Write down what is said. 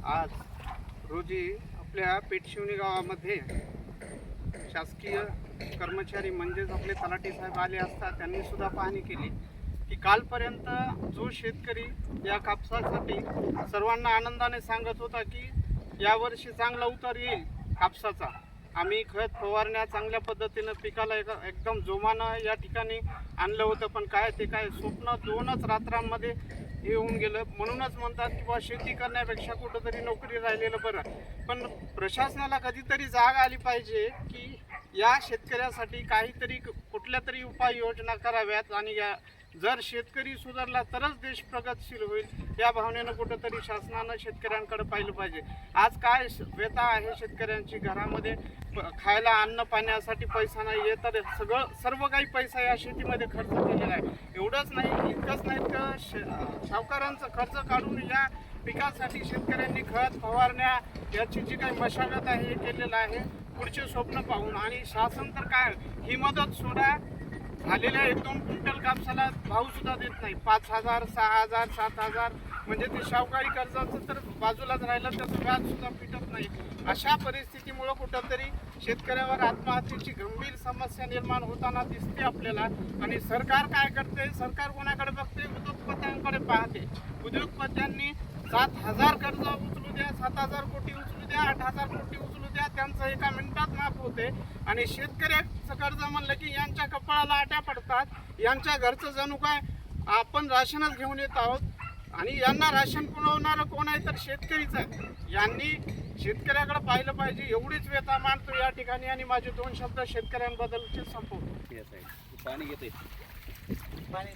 आज रोजी आपल्या पेठशिवणी गावामध्ये शासकीय कर्मचारी म्हणजेच आपले तलाठी साहेब आले असता त्यांनी सुद्धा पाहणी केली की कालपर्यंत जो शेतकरी या कापसासाठी सर्वांना आनंदाने सांगत होता की यावर्षी चांगला उतार येईल कापसाचा, आम्ही खत फवारण्या चांगल्या पद्धतीनं पिकाला एकदम जोमानं या ठिकाणी आणलं होतं, पण काय ते काय स्वप्न 2च रात्रांमध्ये हे होऊन गेलं. म्हणूनच म्हणतात की बा शेती करण्यापेक्षा कुठंतरी नोकरी राहिलेलं बरं. पण प्रशासनाला कधीतरी जाग आली पाहिजे की या शेतकऱ्यासाठी काहीतरी कुठल्या तरी उपाययोजना कराव्यात आणि या जर शेतकरी सुधारला तरच देश प्रगतशील होईल या भावनेनं कुठंतरी शासनानं शेतकऱ्यांकडे पाहिलं पाहिजे. आज काय व्यथा आहे शेतकऱ्यांची, घरामध्ये खायला अन्न पाण्यासाठी पैसा नाही आहे तर सर्व काही पैसा या शेतीमध्ये खर्च केलेला आहे. एवढंच नाही, इतकंच नाही तर सावकारांचं खर्च काढून या पिकासाठी शेतकऱ्यांनी खत फवारण्या याची जी काही मशागत आहे हे केलेलं आहे पुढचे स्वप्न पाहून. आणि शासन तर काय ही मदत सोडा, झालेल्या 1-2 क्विंटल कापसाला भावसुद्धा देत नाही. 5,000, 6,000, 7,000 म्हणजे ते शाहूकारी कर्जाचं तर बाजूलाच राहिलं, त्याचं व्याजसुद्धा फिटत नाही. अशा परिस्थितीमुळं कुठंतरी शेतकऱ्यावर आत्महत्येची गंभीर समस्या निर्माण होताना दिसते आपल्याला. आणि सरकार काय करते, सरकार कोणाकडे बघते, उद्योगपत्यांकडे पाहते. उद्योगपत्यांनी 7,000 कर्ज उचलू द्या, 7,000 कोटी उचलू द्या, 8,000 कोटी उचलू द्या, त्यांचं एका मिनिटात माफ होते. आणि शेतकऱ्याचं कर्ज म्हणलं की यांच्या कपाळाला आट्या पडतात. यांच्या घरचं जणू काय आपण राशनच घेऊन येत आहोत आणि यांना राशन पुरवणारं कोण आहे तर शेतकरीच आहे. यांनी शेतकऱ्याकडे पाहिलं पाहिजे एवढीच व्यथा मांडतो या ठिकाणी. आणि माझे 2 शब्द शेतकऱ्यांबद्दलचे संपवतो. पाणी घेते पाणी